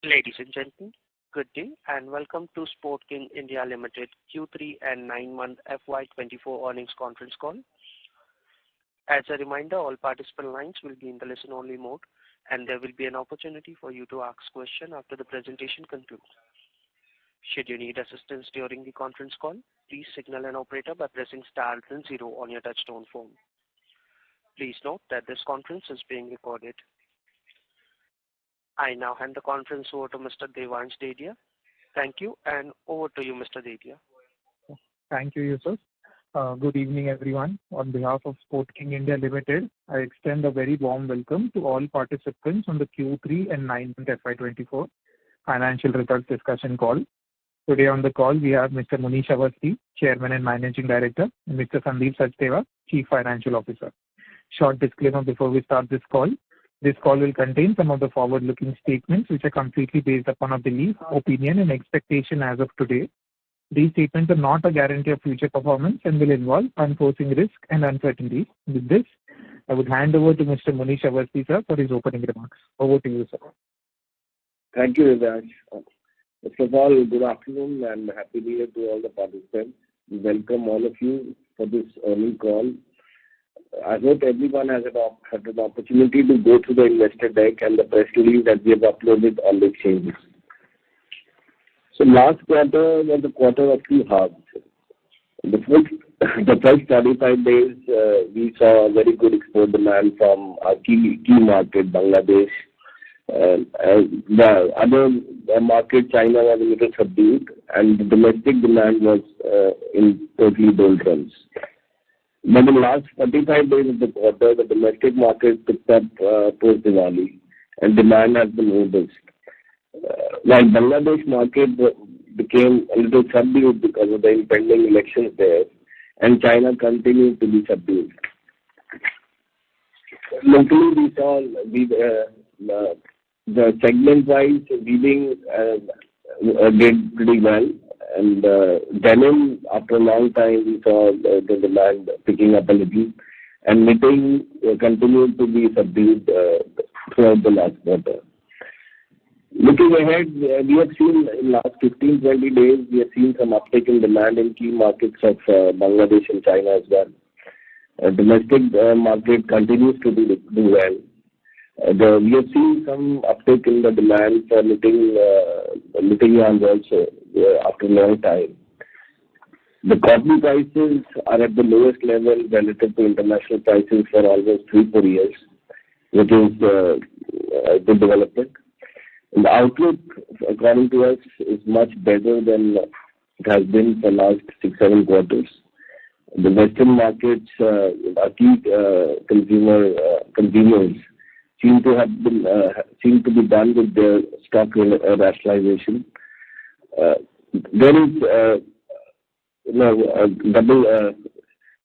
Ladies and gentlemen, good day and welcome to Sportking India Limited Q3 and 9-month FY24 earnings conference call. As a reminder, all participant lines will be in the listen-only mode, and there will be an opportunity for you to ask questions after the presentation concludes. Should you need assistance during the conference call, please signal an operator by pressing star then 0 on your touchtone phone. Please note that this conference is being recorded. I now hand the conference over to Mr. Devansh Dedhia. Thank you, and over to you, Mr. Dedhia. Thank you, Yusuf. Good evening, everyone. On behalf of Sportking India Limited, I extend a very warm welcome to all participants on the Q3 and 9-month FY24 financial results discussion call. Today on the call, we have Mr. Munish Awasthi, Chairman and Managing Director, and Mr. Sandeep Sachdeva, Chief Financial Officer. Short disclaimer before we start this call. This call will contain some of the forward-looking statements which are completely based upon a belief, opinion, and expectation as of today. These statements are not a guarantee of future performance and will involve unforeseen risks and uncertainties. With this, I would hand over to Mr. Munish Awasthi, sir, for his opening remarks. Over to you, sir. Thank you, Devansh. First of all, good afternoon and happy New Year to all the participants. We welcome all of you for this earnings call. I hope everyone has had an opportunity to go through the investor deck and the press release that we have uploaded on the exchanges. So last quarter was a quarter of two halves. The first 35 days, we saw very good export demand from our key market, Bangladesh. The other market, China, was a little subdued, and the domestic demand was in totally doldrums. But in the last 45 days of the quarter, the domestic market picked up post-Diwali, and demand has been robust. While Bangladesh market became a little subdued because of the impending elections there, and China continued to be subdued. Locally, we saw the segment-wise weaving did pretty well. And denim, after a long time, we saw the demand picking up a little. And knitting continued to be subdued throughout the last quarter. Looking ahead, we have seen in the last 15-20 days, we have seen some uptick in demand in key markets of Bangladesh and China as well. Domestic market continues to do well. We have seen some uptick in the demand for knitting yarns also after a long time. The cotton prices are at the lowest level relative to international prices for almost 3-4 years, which is a good development. And the outlook, according to us, is much better than it has been for the last 6-7 quarters. The Western markets, our key consumers, seem to be done with their stock rationalization. There is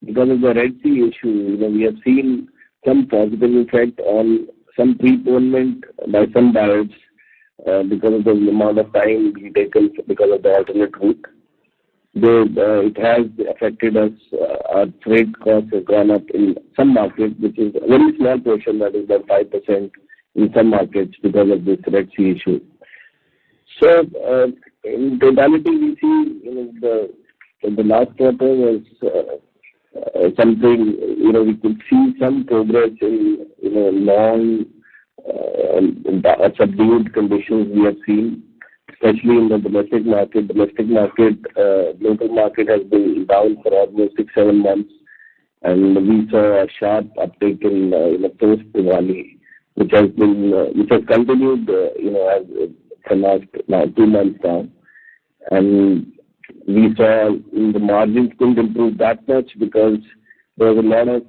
because of the Red Sea issue, we have seen some positive effect on some preponement by some buyers because of the amount of time being taken because of the alternate route. It has affected us. Our freight costs have gone up in some markets, which is a very small portion, that is about 5% in some markets because of this Red Sea issue. So, in totality, we see the last quarter was something, we could see some progress in, long subdued conditions we have seen, especially in the domestic market. Local market has been down for almost 6-7 months, and we saw a sharp uptake in post-Diwali, which has continued, for now 2 months now. And we saw the margins couldn't improve that much because there was a lot of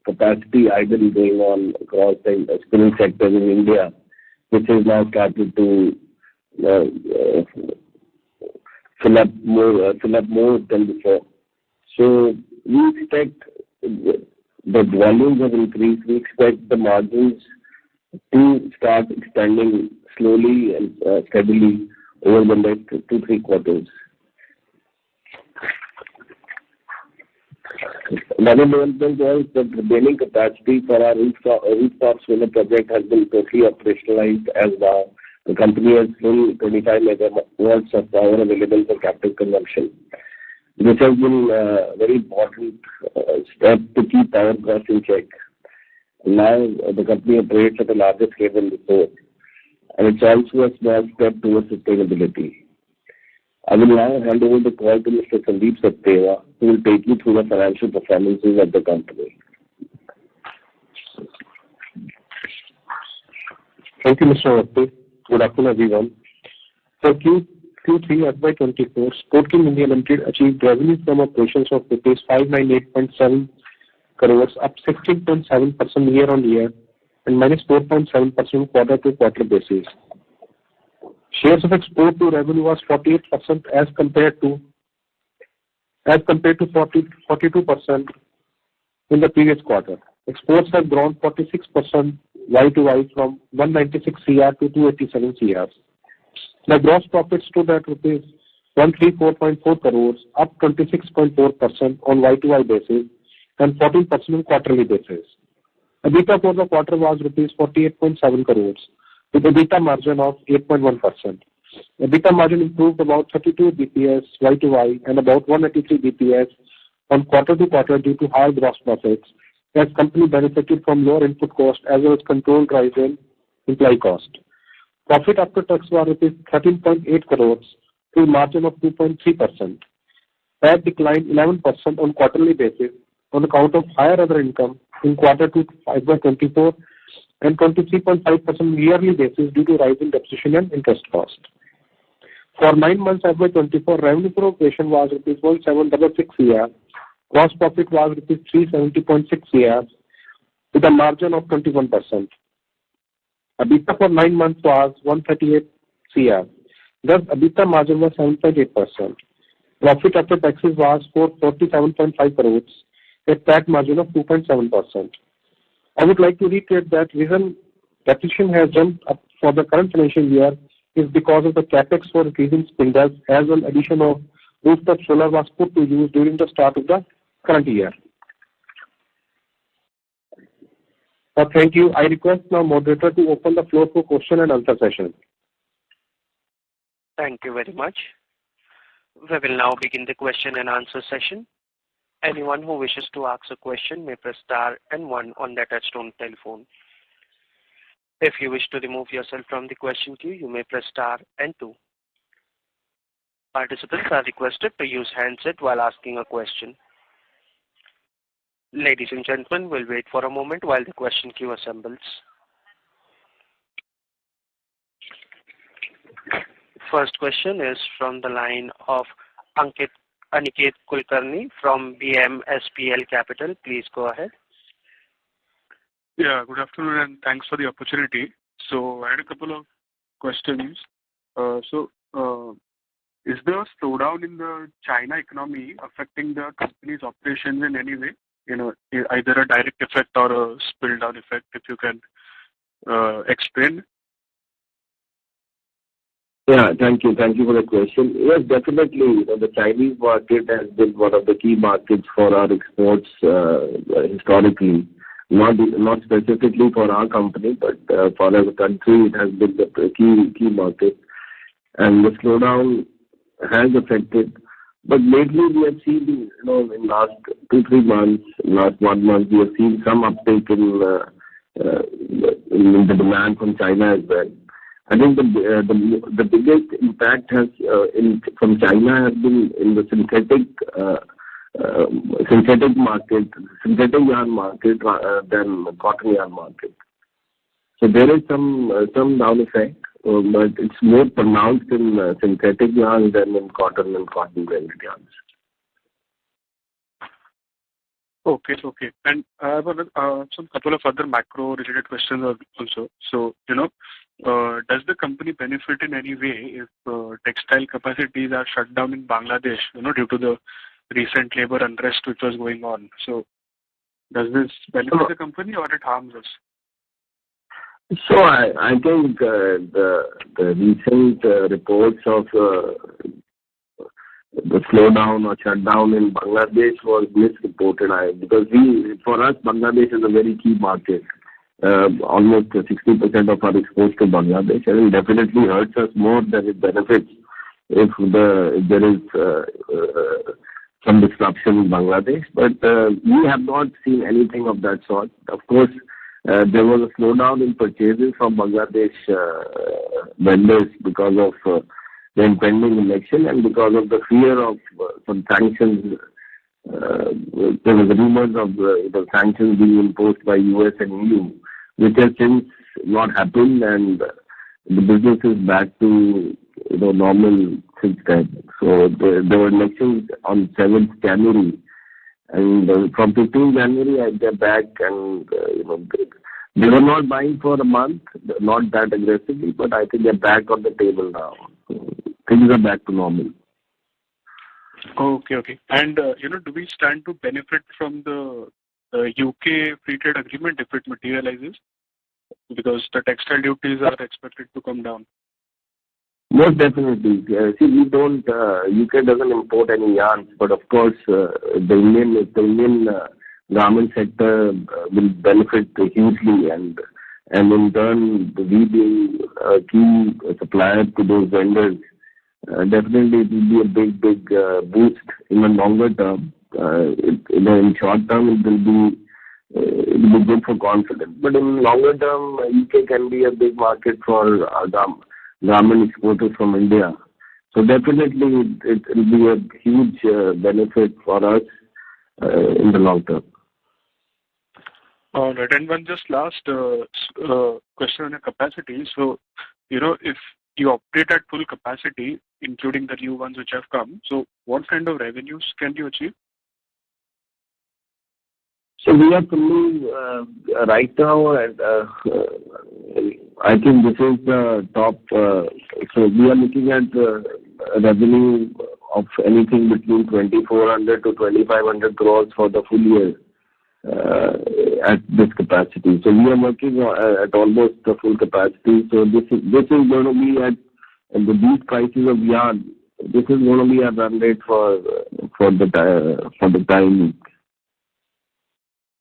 capacity idle going on across the spinning sector in India, which has now started to fill up more than before. So we expect the volumes have increased. We expect the margins to start expanding slowly and steadily over the next 2-3 quarters. Another development was that the remaining capacity for our rooftop solar project has been totally operationalized as now. The company has full 25 megawatts of power available for captive consumption. This has been a very important step to keep power costs in check. Now the company operates at a larger scale than before, and it's also a small step towards sustainability. I will now hand over the call to Mr. Sandeep Saxena, who will take you through the financial performances of the company. Thank you, Mr. Awasthi. Good afternoon, everyone. For Q3 FY24, Sportking India Limited achieved revenue from operations of rupees 598.7 crores, up 16.7% year-on-year and minus 4.7% quarter-to-quarter basis. Shares of export to revenue was 48% as compared to 42% in the previous quarter. Exports have grown 46% Y2Y from 196 CR to 287 CR. The gross profit stood at rupees 134.4 crores, up 26.4% on Y2Y basis and 14% on quarterly basis. EBITDA for the quarter was rupees 48.7 crores, with EBITDA margin of 8.1%. EBITDA margin improved about 32 bps Y2Y and about 183 bps on quarter-to-quarter due to higher gross profits, as company benefited from lower input cost as well as controlled rise in employee cost. Profit after tax was rupees 13.8 crores to a margin of 2.3%. PAT declined 11% on quarterly basis on account of higher other income in Q2 FY24 and 23.5% yearly basis due to rise in depreciation and interest cost. For 9 months FY24, revenue for operation was rupees 1766 CR. Gross profit was rupees 370.6 CR with a margin of 21%. EBITDA for 9 months was 138 CR. Thus, EBITDA margin was 7.8%. Profit after taxes was 447.5 crores, a PAT margin of 2.7%. I would like to reiterate that reason depreciation has jumped up for the current financial year is because of the capex for increasing spindles as well addition of rooftop solar was put to use during the start of the current year. Thank you. I request now moderator to open the floor for question and answer session. Thank you very much. We will now begin the question and answer session. Anyone who wishes to ask a question may press star and 1 on their touchtone telephone. If you wish to remove yourself from the question queue, you may press star and 2. Participants are requested to use handset while asking a question. Ladies and gentlemen, we'll wait for a moment while the question queue assembles. First question is from the line of Aniket Kulkarni from BMSPL Capital. Please go ahead. Yeah, good afternoon and thanks for the opportunity. So I had a couple of questions. Is the slowdown in the China economy affecting the company's operations in any way? Either a direct effect or a spill down effect, if you can explain. Yeah, thank you. Thank you for the question. Yes, definitely. The Chinese market has been one of the key markets for our exports historically. Not specifically for our company, but for as a country, it has been the key market. And the slowdown has affected. But lately, we have seen, in last 2-3 months, last 1 month, we have seen some uptake in the demand from China as well. I think the biggest impact from China has been in the synthetic market, synthetic yarn market than cotton yarn market. So there is some down effect, but it's more pronounced in synthetic yarn than in cotton and cotton-blended yarns. Okay. And I have some couple of other macro-related questions also. So, does the company benefit in any way if textile capacities are shut down in Bangladesh, due to the recent labor unrest which was going on? So, does this benefit the company or it harms us? So, I think the recent reports of the slowdown or shutdown in Bangladesh was misreported. Because for us, Bangladesh is a very key market. almost 60% of our exports to Bangladesh, and it definitely hurts us more than it benefits if there is some disruption in Bangladesh. But we have not seen anything of that sort. Of course, there was a slowdown in purchases from Bangladesh vendors because of the impending election and because of the fear of some sanctions. There was rumors of the sanctions being imposed by US and EU, which has since not happened, and the business is back to normal since then. So there were elections on 7th January, and from 15th January they're back, and they were not buying for a month, not that aggressively, but I think they're back on the table now. So things are back to normal. Okay. And do we stand to benefit from the UK free trade agreement if it materializes? Because the textile duties are expected to come down. Most definitely. See, we don't. UK doesn't import any yarns, but of course, the Indian garment sector will benefit hugely, and in turn, we being a key supplier to those vendors, definitely it will be a big boost in the longer term. In short term, it will be good for confidence, but in longer term, UK can be a big market for garment exporters from India. So definitely, it will be a huge benefit for us in the long term. All right, and one just last question on your capacity. So, if you operate at full capacity, including the new ones which have come, so what kind of revenues can you achieve? So we are fully right now, and I think this is the top. So we are looking at revenue of anything between 2,400 to 2,500 crores for the full year at this capacity. So we are working at almost the full capacity. So this is going to be at these prices of yarn. This is going to be a run rate for the time.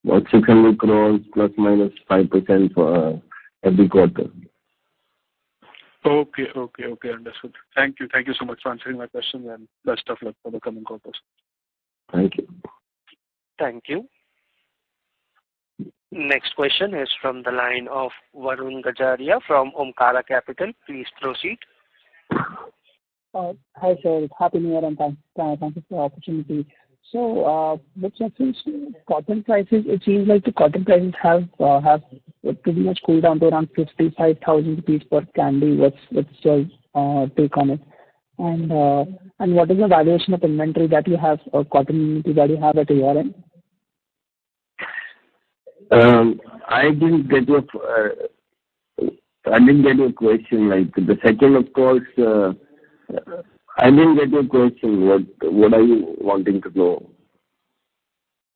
About 600 crores plus minus 5% for every quarter. Okay, understood. Thank you so much for answering my question, and best of luck for the coming quarters. Thank you. Thank you. Next question is from the line of Varun Gajaria from Omkara Capital. Please proceed. Hi sir, Happy New Year and thank you for the opportunity. So, with reference to cotton prices, it seems like the cotton prices have pretty much cooled down to around 55,000 rupees per candy. What's your take on it? And what is the valuation of inventory that you have, or cotton inventory that you have at your end? I didn't get your question. Like the second, of course. I didn't get your question. What are you wanting to know?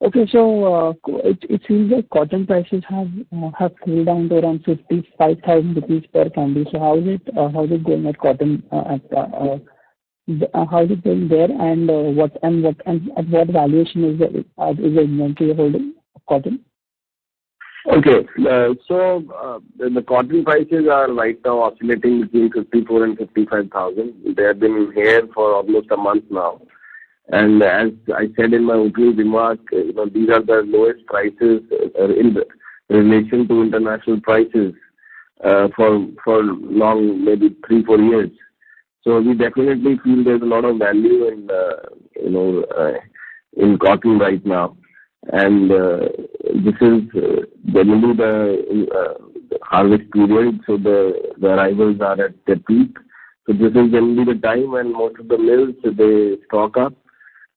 Okay, so it seems like cotton prices have cooled down to around 55,000 rupees per candy. So how is it going at cotton? How is it going there? And at what valuation is the inventory holding of cotton? Okay, so the cotton prices are right now oscillating between 54 and 55,000. They have been here for almost a month now, and as I said in my opening remark, these are the lowest prices in relation to international prices for long, maybe 3-4 years. So we definitely feel there's a lot of value in cotton right now. And this is generally the harvest period, so the arrivals are at their peak. So this is generally the time when most of the mills, they stock up.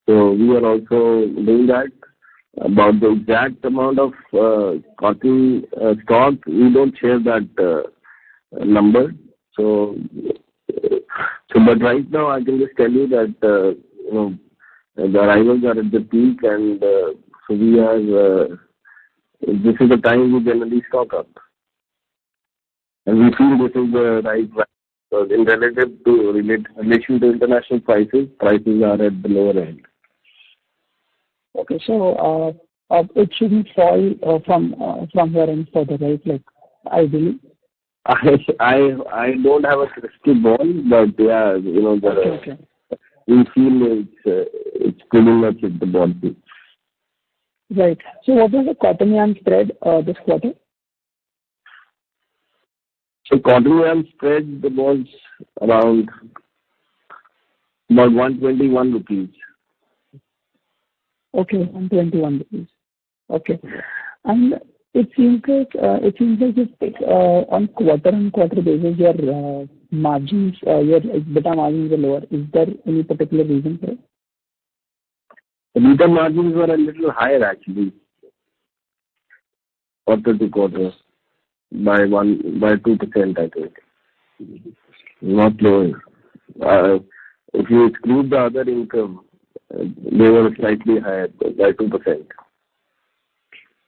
So we are also doing that. About the exact amount of cotton stock, we don't share that number. So but right now I can just tell you that the arrivals are at the peak, and so we are. This is the time we generally stock up, and we feel this is the right value. In relation to international prices are at the lower end. Okay, so it shouldn't fall from here and further, right? Like, ideally. I don't have a crystal ball, but yeah, Okay. we feel it's pretty much at the bottom. Right. So what was the cotton yarn spread this quarter? So cotton yarn spread was around about 121 rupees. Okay, 121 rupees. Okay. And it seems like just on quarter-on-quarter basis, your margins, your EBITDA margins are lower. Is there any particular reason for it? The EBITDA margins were a little higher actually, quarter to quarter, by 2%, I think. Not lower. If you exclude the other income, they were slightly higher by 2%.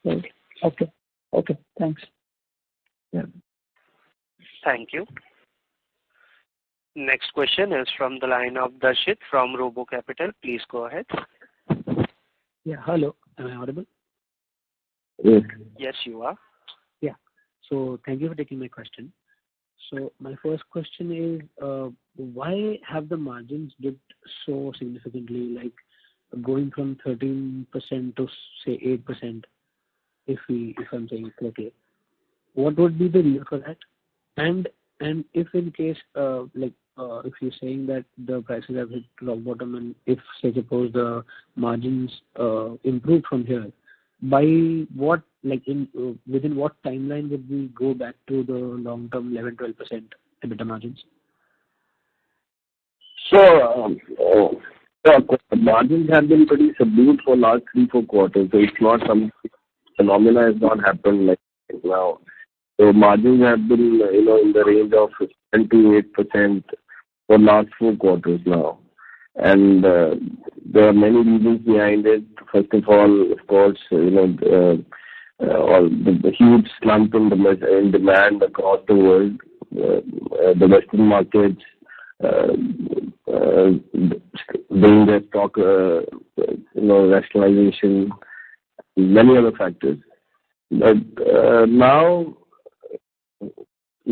Right. Okay. Thanks. Yeah. Thank you. Next question is from the line of Darshit from Robo Capital. Please go ahead. Yeah, hello. Am I audible? Yes. Yes, you are. Yeah. So thank you for taking my question. So my first question is, why have the margins dipped so significantly, like going from 13% to say 8%, if I'm saying it correctly? What would be the reason for that? And if in case if you're saying that the prices have hit rock bottom, and if say suppose the margins improve from here, by what within what timeline would we go back to the long-term 11-12% EBITDA margins? So margins have been pretty subdued for last 3-4 quarters. So it's not some phenomena has not happened like now. So margins have been in the range of 7 to 8% for last 4 quarters now. And there are many reasons behind it. First of all, of course, all the huge slump in demand across the world, the Western markets doing their stock rationalization, many other factors. But now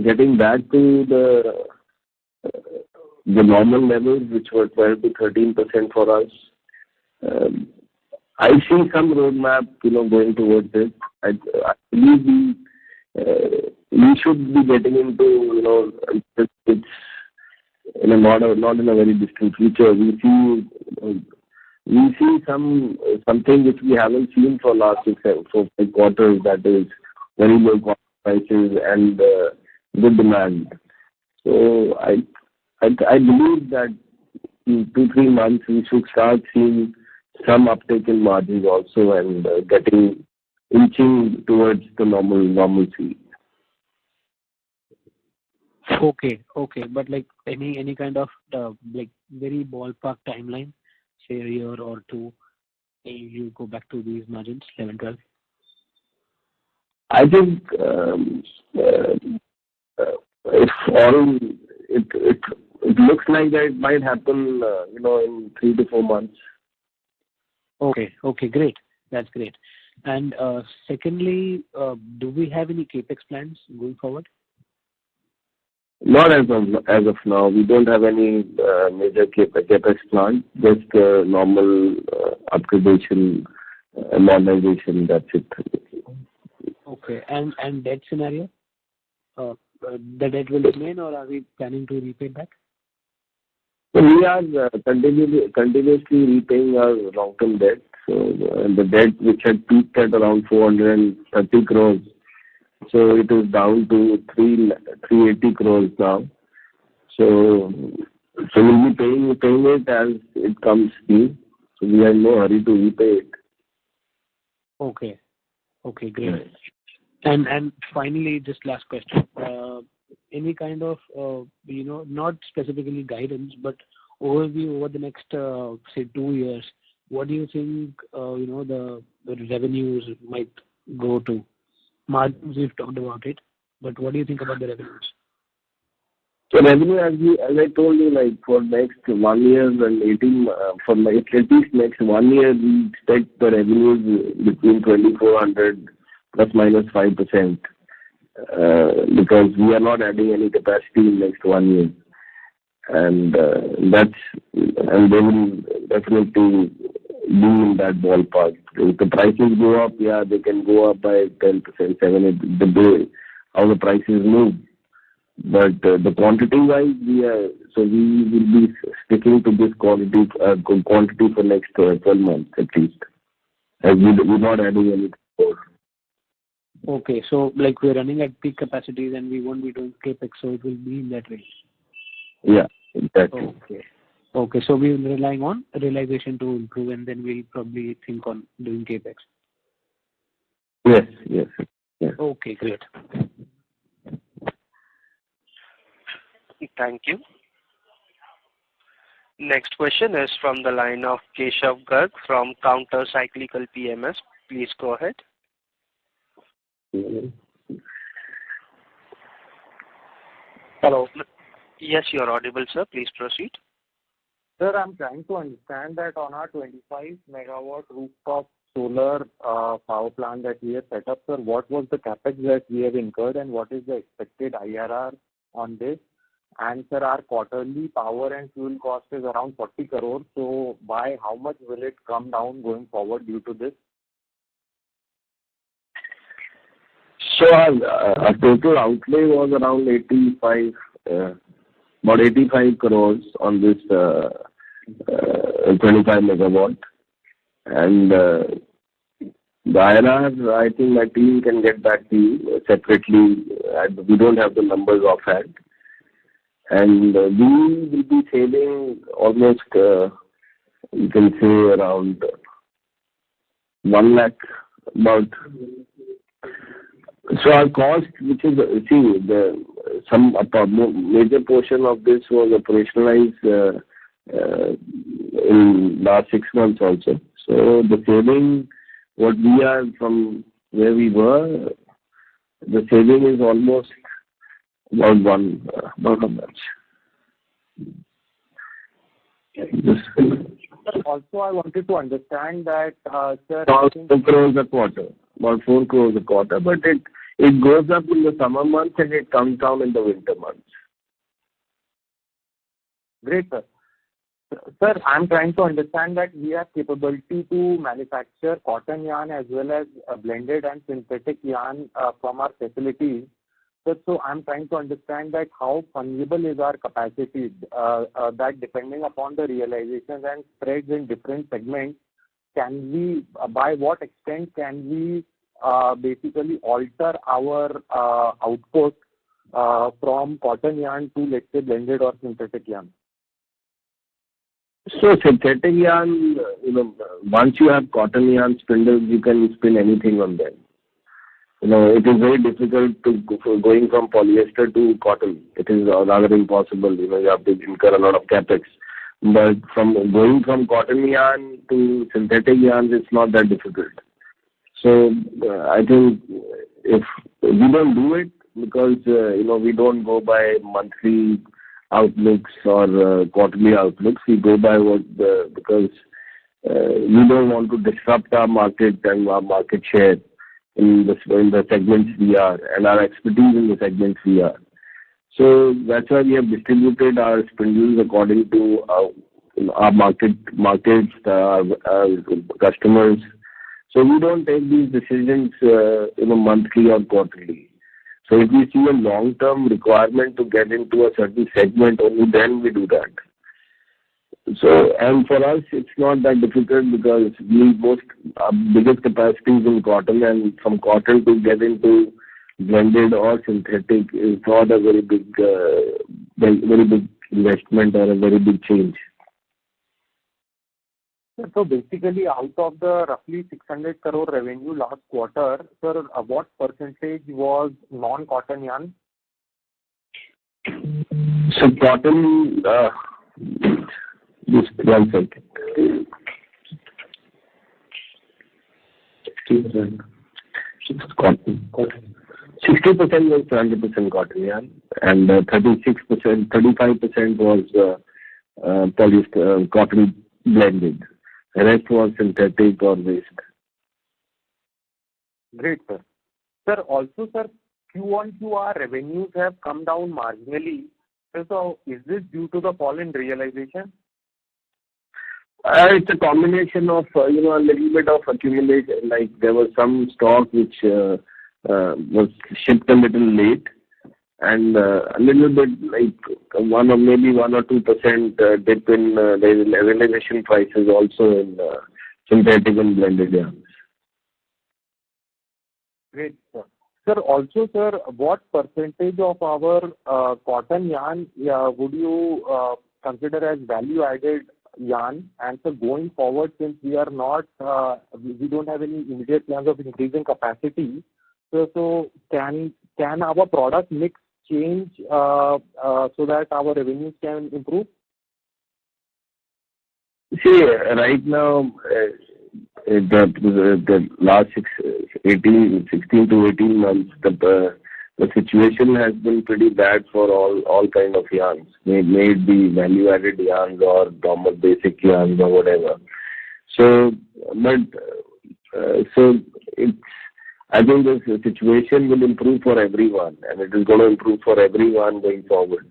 getting back to the normal levels, which were 12 to 13% for us, I see some roadmap, going towards it. I believe we should be getting into, it's in a not in a very distant future. We see something which we haven't seen for last 6-4 quarters, that is very low cost prices and good demand. So I believe that in 2-3 months we should start seeing some uptake in margins also, and inching towards the normalcy. Okay. But like any kind of very ballpark timeline, say a year or two, you go back to these margins, 11-12? I think if all it looks like that it might happen, in 3 to 4 months. Okay, great. That's great. And secondly, do we have any capex plans going forward? Not as of now. We don't have any major capex plan. Just normal upgradation, modernization. That's it. Okay. And debt scenario? The debt will remain, or are we planning to repay back? So we are continuously repaying our long-term debt. So the debt which had peaked at around 430 crores, so it is down to 380 crores now. So we'll be paying it as it comes due. So we are in no hurry to repay it. Okay, great. And finally, just last question. Any kind of, not specifically guidance, but overview over the next, say, 2 years, what do you think, the revenues might go to? Margins, we've talked about it, but what do you think about the revenues? So revenue, as I told you, like for next 1 year and 18, for like at least next 1 year, we expect the revenues between 2,400 plus minus 5%, because we are not adding any capacity in next 1 year. And they will definitely be in that ballpark. If the prices go up, yeah, they can go up by 10%, 7%, the day how the prices move. But the quantity-wise, we will be sticking to this quantity for next 12 months at least, as we're not adding anything more. Okay, so like we're running at peak capacities and we won't be doing capex, so it will be in that range. Yeah, exactly. Okay, so we're relying on realization to improve, and then we'll probably think on doing capex. Yes. Okay, great. Thank you. Next question is from the line of Keshav Garg from Counter Cyclical PMS. Please go ahead. Hello. Yes, you are audible, sir. Please proceed. Sir, I'm trying to understand that on our 25 megawatt rooftop solar power plant that we have set up, sir, what was the capex that we have incurred and what is the expected IRR on this? And sir, our quarterly power and fuel cost is around 40 crores. So by how much will it come down going forward due to this? So our total outlay was around 85 crores on this 25 megawatt. And the IRR, I think my team can get back to you separately. We don't have the numbers offhand. And we will be saving almost, you can say around 1 lakh, about. So our cost, which is, some major portion of this was operationalized in last 6 months also. So the saving, what we are from where we were, the saving is almost about how much? Also, I wanted to understand that, sir. About 4 crores a quarter. About 4 crores a quarter, but it goes up in the summer months and it comes down in the winter months. Great, sir. Sir, I'm trying to understand that we have capability to manufacture cotton yarn as well as blended and synthetic yarn from our facilities. So I'm trying to understand that how fungible is our capacity, that depending upon the realizations and spreads in different segments, can we, by what extent can we basically alter our output from cotton yarn to, let's say, blended or synthetic yarn? So synthetic yarn, once you have cotton yarn spindles, you can spin anything on them. It is very difficult going from polyester to cotton. It is rather impossible. You have to incur a lot of capex. But going from cotton yarn to synthetic yarn, it's not that difficult. So I think if we don't do it because we don't go by monthly outlooks or quarterly outlooks. We go by because we don't want to disrupt our market and our market share in the segments we are and our expertise in the segments we are. So that's why we have distributed our spindles according to our markets, our customers. So we don't take these decisions monthly or quarterly. So if we see a long-term requirement to get into a certain segment, only then we do that. So, and for us, it's not that difficult because our biggest capacity is in cotton, and from cotton to get into blended or synthetic is not a very big investment or a very big change. So basically, out of the roughly 600 crore revenue last quarter, sir, what percentage was non-cotton yarn? So cotton, just 1 second. 60% cotton. 60% was 100% cotton yarn, and 35% was polyester cotton blended. The rest was synthetic or waste. Great, sir. Sir, also, sir, Q1Q our revenues have come down marginally. So, is this due to the fall in realization? It's a combination of a little bit of accumulation. Like there was some stock which was shipped a little late, and a little bit like 1 or 2% dip in the realization prices also in synthetic and blended yarns. Great, sir. Sir, also, sir, what percentage of our cotton yarn would you consider as value-added yarn? And so going forward, since we are not, we don't have any immediate plans of increasing capacity, so can our product mix change so that our revenues can improve? See, right now, the last 16 to 18 months, the situation has been pretty bad for all kind of yarns. May it be value-added yarns or normal basic yarns or whatever. So I think this situation will improve for everyone, and it is going to improve for everyone going forward.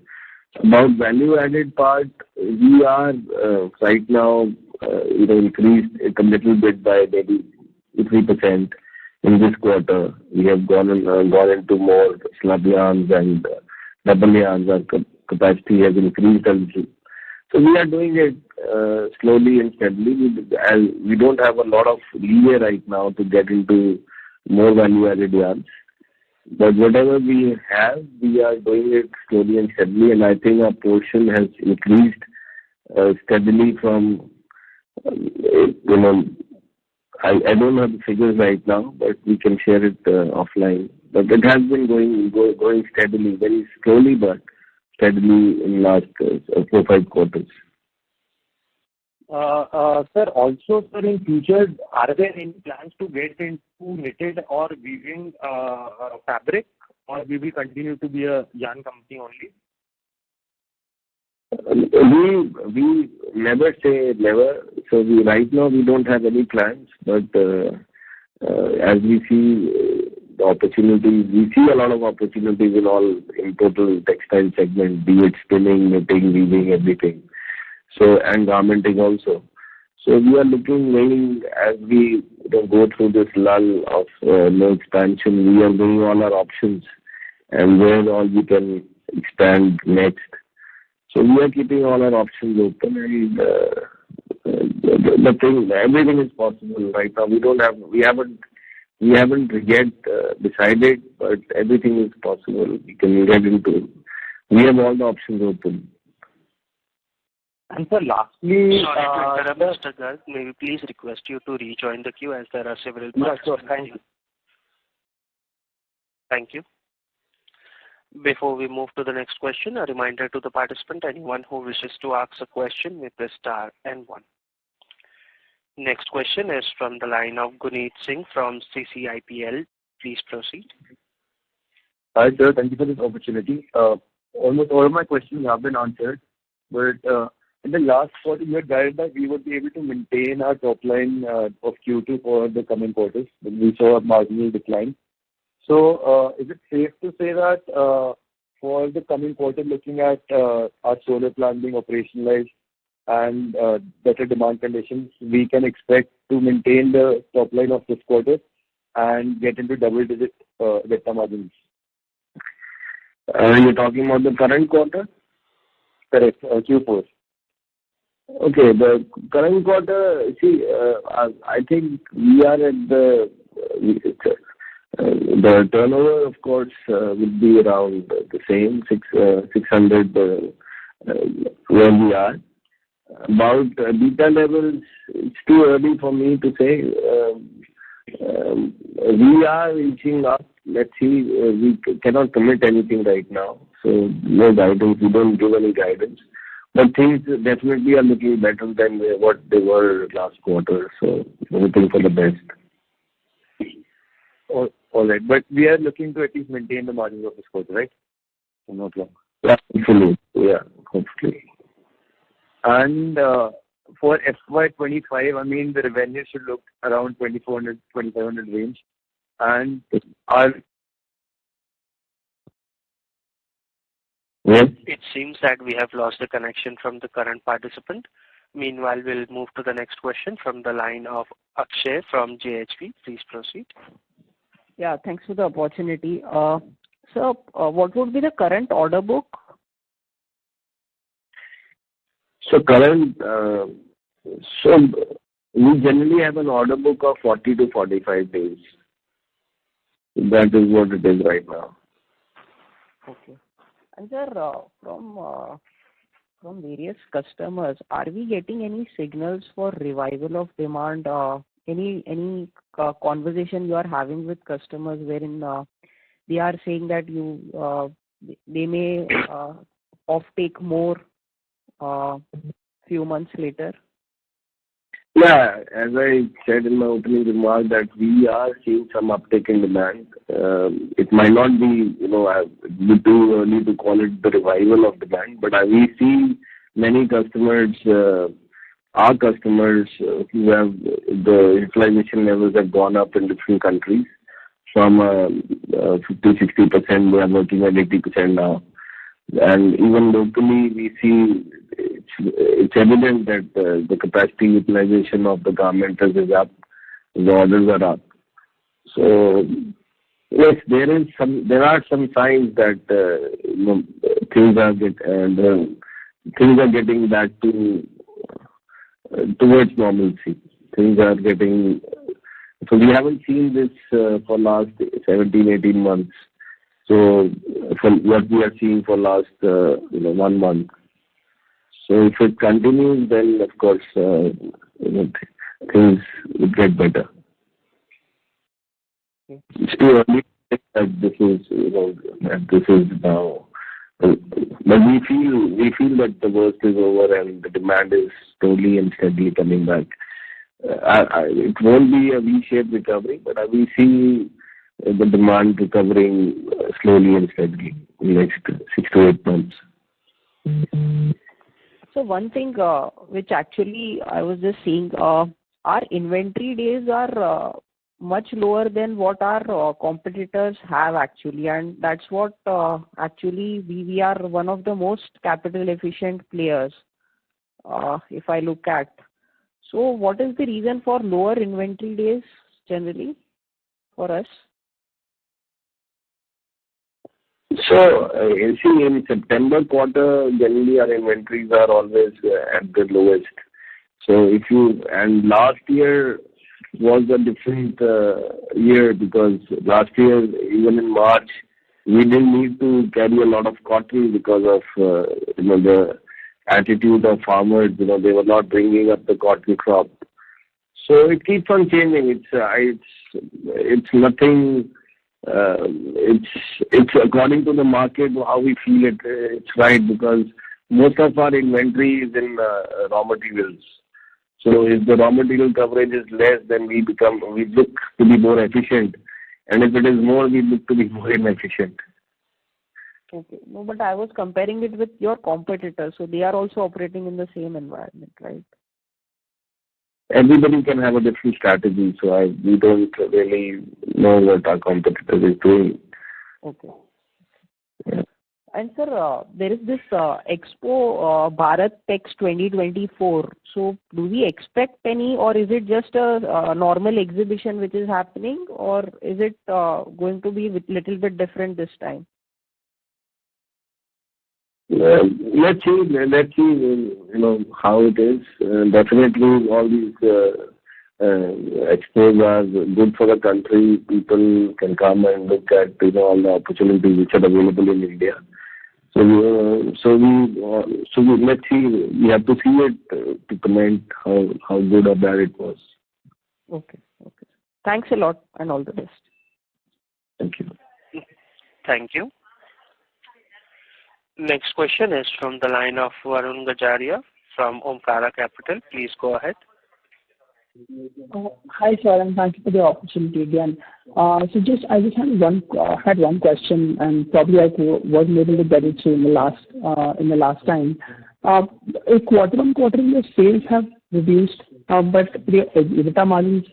About value-added part, we are right now increased it a little bit by maybe 3% in this quarter. We have gone into more slab yarns and double yarns. Our capacity has increased a little. So we are doing it slowly and steadily. We don't have a lot of leeway right now to get into more value-added yarns. But whatever we have, we are doing it slowly and steadily, and I think our portion has increased steadily from, I don't have the figures right now, but we can share it offline. But it has been going steadily, very slowly, but steadily in last 4-5 quarters. Sir, also, sir, in future, are there any plans to get into knitted or weaving fabric, or we will continue to be a yarn company only? We never say never. So right now we don't have any plans, but as we see the opportunities, we see a lot of opportunities in total textile segment, be it spinning, knitting, weaving, everything. So, and garmenting also. So we are weighing as we go through this lull of no expansion. We are weighing all our options and where all we can expand next. So we are keeping all our options open, and everything is possible right now. We haven't yet decided, but everything is possible. We can get into. We have all the options open. And sir, lastly, sorry to interrupt, Mr. Garg. May we please request you to rejoin the queue as there are several participants. Sure, thank you. Thank you. Before we move to the next question, a reminder to the participant, anyone who wishes to ask a question may press star and 1. Next question is from the line of Guneet Singh from CCIPL. Please proceed. Hi, sir. Thank you for this opportunity. Almost all of my questions have been answered, but in the last quarter, you had guided that we would be able to maintain our top line of Q2 for the coming quarters, but we saw a marginal decline. So, is it safe to say that for the coming quarter, looking at our solar plant being operationalized and better demand conditions, we can expect to maintain the top line of this quarter and get into double-digit EBITDA margins? You're talking about the current quarter? Correct, Q4. Okay, the current quarter, see, I think we are at the turnover, of course, will be around the same, 600 where we are. About EBITDA levels, it's too early for me to say. We are reaching up. Let's see, we cannot commit anything right now. So no guidance, we don't give any guidance. But things definitely are looking better than what they were last quarter. So hoping for the best. All right. But we are looking to at least maintain the margins of this quarter, right? I'm not wrong. Yeah, hopefully. Yeah, hopefully. And for FY25, I mean, the revenue should look around 2,400, 2,500 range. And our Yes. It seems that we have lost the connection from the current participant. Meanwhile, we'll move to the next question from the line of Akshay from JHP. Please proceed. Yeah, thanks for the opportunity. So, what would be the current order book? So current, so we generally have an order book of 40 to 45 days. That is what it is right now. Okay. And sir, from various customers, are we getting any signals for revival of demand? Any conversation you are having with customers wherein they are saying that they may offtake more few months later? Yeah, as I said in my opening remark, that we are seeing some uptick in demand. It might not be, too early to call it the revival of demand, but we see many customers, our customers who have the utilization levels have gone up in different countries from 50-60%, they are working at 80% now. And even locally, we see it's evident that the capacity utilization of the garment is up, the orders are up. So yes, there are some signs that things are getting back towards normalcy. Things are getting, so we haven't seen this for last 17-18 months. So from what we are seeing for last 1 month. So if it continues, then of course things will get better. Okay. It's too early to say that this is now. But we feel that the worst is over and the demand is slowly and steadily coming back. It won't be a V-shaped recovery, but we see the demand recovering slowly and steadily in the next 6 to 8 months. So one thing which actually I was just seeing, our inventory days are much lower than what our competitors have actually, and that's what actually we are one of the most capital efficient players if I look at. So what is the reason for lower inventory days generally for us? So, you see, in September quarter, generally our inventories are always at the lowest. So, and last year was a different year because last year, even in March, we didn't need to carry a lot of cotton because of the attitude of farmers. They were not bringing up the cotton crop. So it keeps on changing. It's nothing. It's according to the market how we feel it. It's right because most of our inventory is in raw materials. So if the raw material coverage is less, then we look to be more efficient, and if it is more, we look to be more inefficient. Okay, no, but I was comparing it with your competitors, so they are also operating in the same environment, right? Everybody can have a different strategy, so we don't really know what our competitor is doing. Okay. Yeah. And sir, there is this Expo Bharat Tex 2024. So do we expect any, or is it just a normal exhibition which is happening, or is it going to be a little bit different this time? Let's see, how it is. Definitely, all these expos are good for the country. People can come and look at all the opportunities which are available in India. So let's see. We have to see it to comment how good or bad it was. Okay. Thanks a lot, and all the best. Thank you. Thank you. Next question is from the line of Varun Gajaria from Omkara Capital. Please go ahead. Hi, sir, and thank you for the opportunity again. I just had one question, and probably I wasn't able to get it through in the last time. Quarter-on-quarter, your sales have reduced, but the EBITDA margins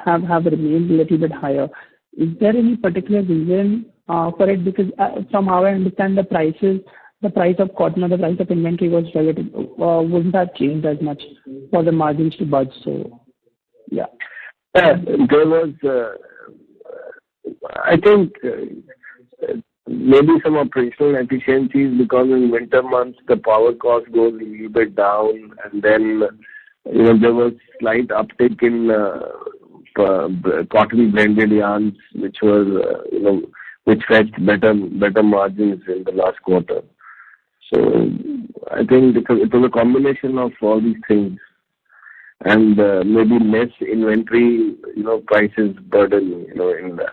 have remained a little bit higher. Is there any particular reason for it? Because from how I understand, the price of cotton or the price of inventory was relative, wouldn't have changed as much for the margins to budge. So, yeah. There was, I think, maybe some operational efficiencies, because in winter months the power cost goes a little bit down, and then there was slight uptick in cotton blended yarns, which fetched better margins in the last quarter. So I think it was a combination of all these things, and maybe less inventory, prices burden, in the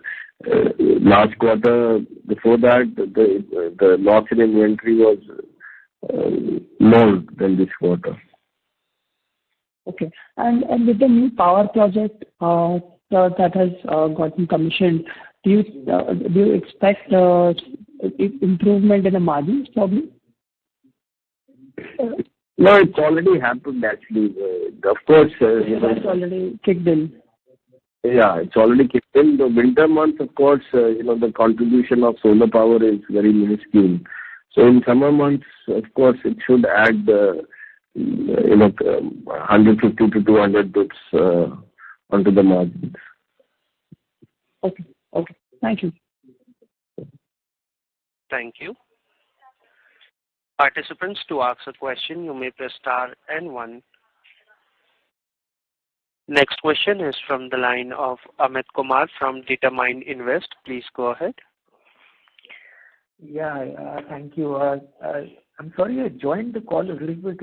last quarter. Before that, the loss in inventory was more than this quarter. Okay. And with the new power project that has gotten commissioned, do you expect improvement in the margins probably? No, it's already happened actually. Of course, It's already kicked in. Yeah, it's already kicked in. The winter months, of course, the contribution of solar power is very minuscule. So in summer months, of course, it should add 150 to 200 bits onto the margins. Okay. Thank you. Thank you. Participants, to ask a question, you may press star and 1. Next question is from the line of Amit Kumar from Determined Invest. Please go ahead. Yeah, thank you. I'm sorry I joined the call a little bit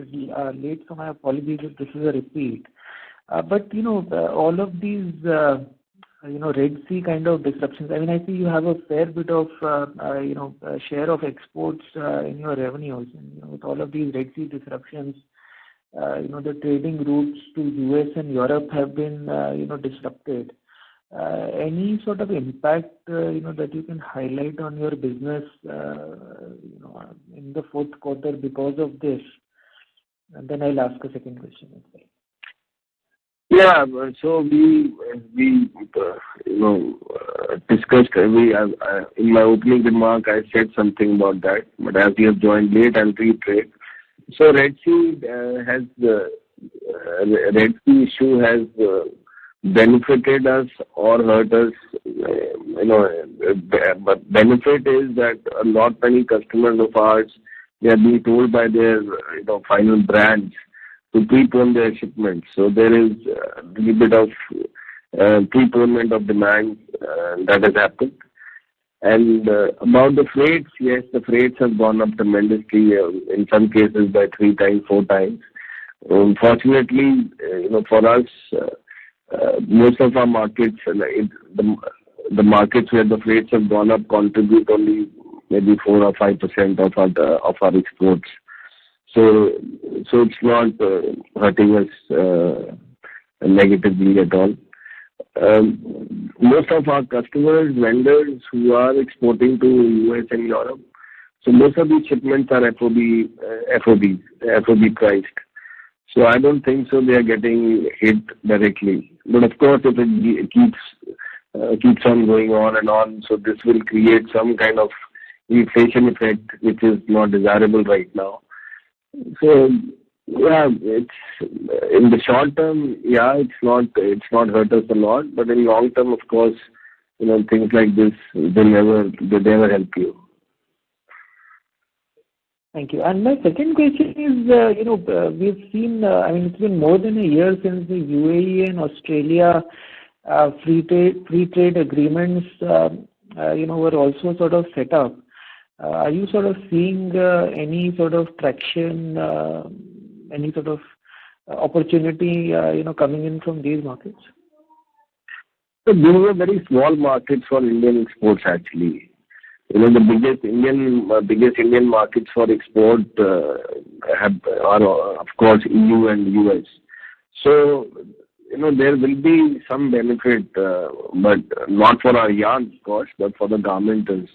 late, so my apologies if this is a repeat. But all of these Red Sea kind of disruptions. I mean, I see you have a fair bit of share of exports in your revenues, and with all of these Red Sea disruptions, the trading routes to US and Europe have been disrupted. Any sort of impact that you can highlight on your business in the fourth quarter because of this? And then I'll ask a second question as well. Yeah, so we discussed. In my opening remark, I said something about that, but as you have joined late, I'll reiterate. So Red Sea issue has benefited us or hurt us. But benefit is that not many customers of ours, they are being told by their final brands to prepone their shipments. So there is a little bit of preponement of demand that has happened. And about the freights, yes, the freights have gone up tremendously, in some cases by 3 times, 4 times. Unfortunately, for us, most of our markets, the markets where the freights have gone up contribute only maybe 4 or 5% of our exports. So it's not hurting us negatively at all. Most of our customers, vendors who are exporting to US and Europe, so most of these shipments are FOB priced. So I don't think so they are getting hit directly. But of course, if it keeps on going on and on, so this will create some kind of inflation effect, which is not desirable right now. So yeah, it's in the short term, yeah, it's not hurt us a lot, but in long term, of course, things like this they never help you. Thank you. And my second question is, we've seen, it's been more than a year since the UAE and Australia free trade agreements, were also sort of set up. Are you sort of seeing any sort of traction, any sort of opportunity, coming in from these markets? So these are very small markets for Indian exports, actually. The biggest Indian markets for export are of course EU and US. So there will be some benefit, but not for our yarns, of course, but for the garmenters.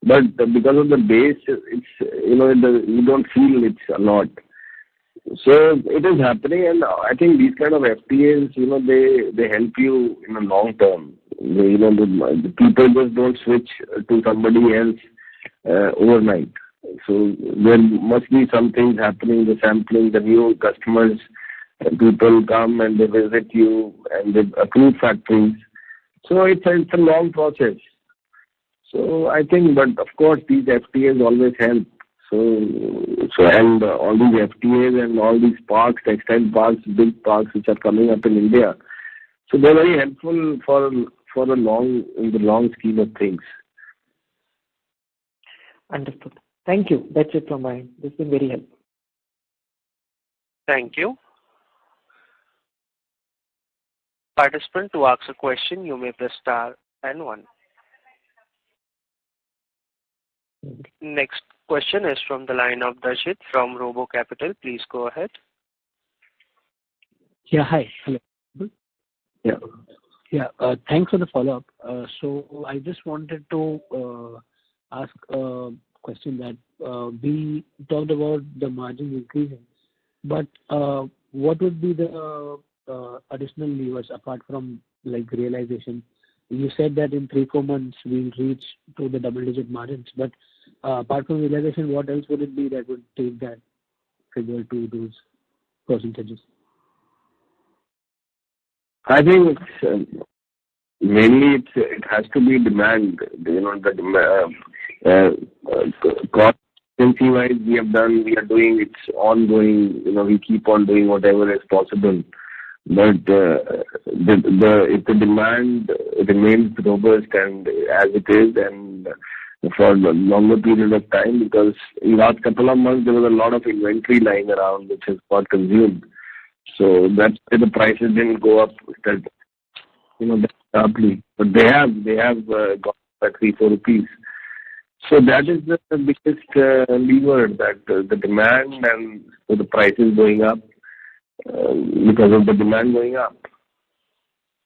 But because of the base, it's, you don't feel it's a lot. So it is happening, and I think these kind of FTAs, they help you in the long term. The people just don't switch to somebody else overnight. So there must be some things happening, the sampling, the new customers, people come and they visit you and they approve factories. So it's a long process. So I think, but of course these FTAs always help. So and all these FTAs and all these parks, textile parks, big parks which are coming up in India. So they're very helpful in the long scheme of things. Understood. Thank you. That's it from my end. This has been very helpful. Thank you. Participant, to ask a question, you may press star and 1. Next question is from the line of Darshit from Robo Capital. Please go ahead. Yeah, hi. Hello. Yeah. Yeah, thanks for the follow-up. So I just wanted to ask a question that we talked about the margin increasing, but what would be the additional levers apart from like realization? You said that in 3-4 months we'll reach to the double-digit margins, but apart from realization, what else would it be that would take that figure to those percentages? I think it's mainly it has to be demand. The cost wise we are doing, it's ongoing. We keep on doing whatever is possible. But if the demand remains robust and as it is, and for a longer period of time, because in the last couple of months there was a lot of inventory lying around which has got consumed. So that's why the prices didn't go up that sharply. But they have gone by 3-4 rupees. So that is the biggest lever, that the demand and the prices going up because of the demand going up.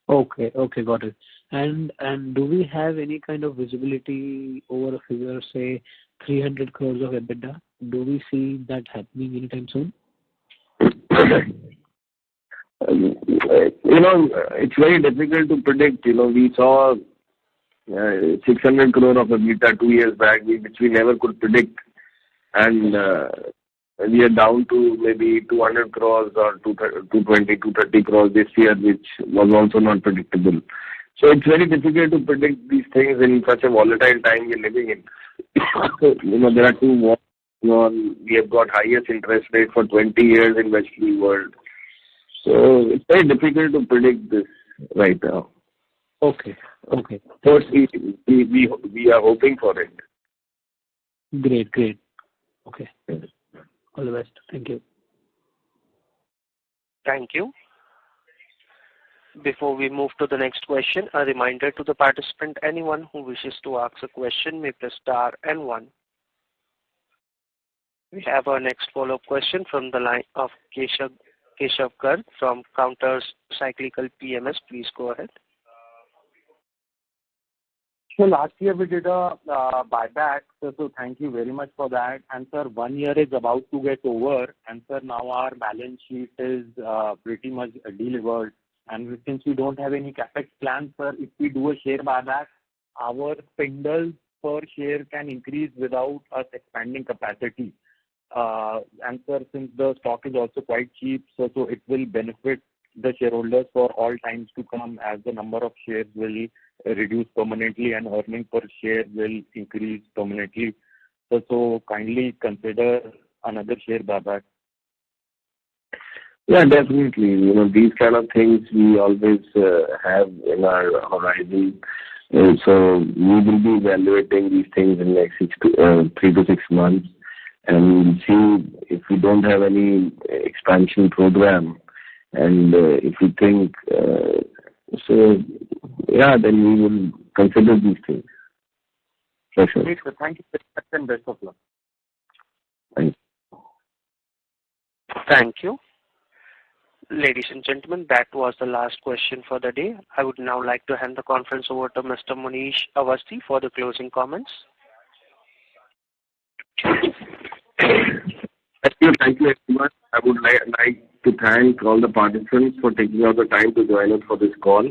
Okay, got it. And do we have any kind of visibility over a figure, say 300 crores of EBITDA? Do we see that happening anytime soon? It's very difficult to predict. We saw 600 crore of EBITDA 2 years back, which we never could predict, and we are down to maybe 200 crores or 220, 230 crores this year, which was also not predictable. So it's very difficult to predict these things in such a volatile time we're living in. So, there are 2 wars going on. We have got highest interest rate for 20 years in Western world. So it's very difficult to predict this right now. Okay. Of course, we are hoping for it. Great. Okay. All the best. Thank you. Thank you. Before we move to the next question, a reminder to the participant, anyone who wishes to ask a question may press star and 1. We have our next follow-up question from the line of Keshav Garg from Counter Cyclical PMS. Please go ahead. So last year we did a buyback, so thank you very much for that. And sir, 1 year is about to get over, and sir, now our balance sheet is pretty much delivered. And since we don't have any capex plans, sir, if we do a share buyback, our spindles per share can increase without us expanding capacity. And sir, since the stock is also quite cheap, so it will benefit the shareholders for all times to come, as the number of shares will reduce permanently and earning per share will increase permanently. So kindly consider another share buyback. Yeah, definitely. These kind of things we always have in our horizon. So we will be evaluating these things in the next 3 to 6 months and see if we don't have any expansion program, and if we think then we will consider these things. For sure. Great, sir. Thank you and best of luck. Thank you. Thank you. Ladies and gentlemen, that was the last question for the day. I would now like to hand the conference over to Mr. Munish Awasthi for the closing comments. Thank you, everyone. I would like to thank all the participants for taking out the time to join us for this call.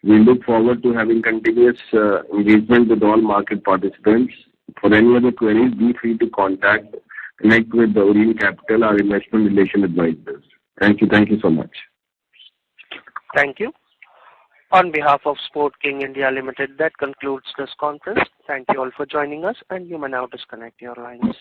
We look forward to having continuous engagement with all market participants. For any other queries, be free to connect with the Orient Capital, our investment relation advisors. Thank you. Thank you so much. Thank you. On behalf of Sportking India Limited, that concludes this conference. Thank you all for joining us, and you may now disconnect your lines.